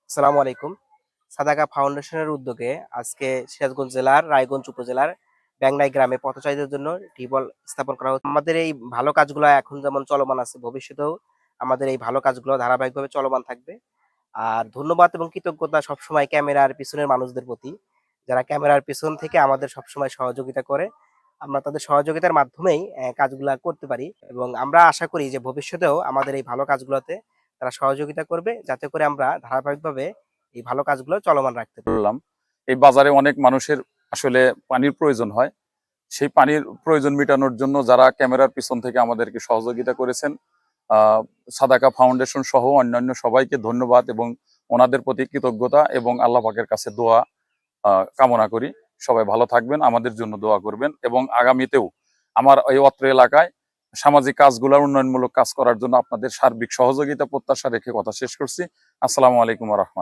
আসসালামু আলাইকুম। সাদাকা ফাউন্ডেশনের উদ্যোগে আজকে সিরাজগঞ্জ জেলার রায়গঞ্জ উপজেলার ব্যাংনাই গ্রামে পথচারীদের জন্য টিউবওয়েল স্থাপন করা হচ্ছে। আমাদের এই ভালো কাজগুলো এখন যেমন চলমান আছে, ভবিষ্যতেও আমাদের এই ভালো কাজগুলো ধারাবাহিকভাবে চলমান থাকবে। আর ধন্যবাদ এবং কৃতজ্ঞতা সবসময় ক্যামেরার পিছনের মানুষদের প্রতি, যারা ক্যামেরার পিছন থেকে আমাদের সবসময় সহযোগিতা করে। আমরা তাদের সহযোগিতার মাধ্যমেই কাজগুলা করতে পারি এবং আমরা আশা করি যে ভবিষ্যতেও আমাদের এই ভালো কাজগুলোতে তারা সহযোগিতা করবে, যাতে করে আমরা ধারাবাহিকভাবে এই ভালো কাজগুলো চলমান রাখতে পারি। বললাম এই বাজারে অনেক মানুষের আসলে পানির প্রয়োজন হয়। সেই পানির প্রয়োজন মেটানোর জন্য যারা ক্যামেরার পিছন থেকে আমাদেরকে সহযোগিতা করেছেন, সাদাকা ফাউন্ডেশন সহ অন্যান্য সবাইকে ধন্যবাদ এবং ওনাদের প্রতি কৃতজ্ঞতা এবং আল্লাহ পাকের কাছে দোয়া কামনা করি। সবাই ভালো থাকবেন, আমাদের জন্য দোয়া করবেন এবং আগামীতেও আমার এই অত্র এলাকায় সামাজিক কাজগুলোর উন্নয়নমূলক কাজ করার জন্য আপনাদের সার্বিক সহযোগিতা প্রত্যাশা রেখে কথা শেষ করছি। আসসালামু আলাইকুম ওয়া রাহমাতুল্লাহ।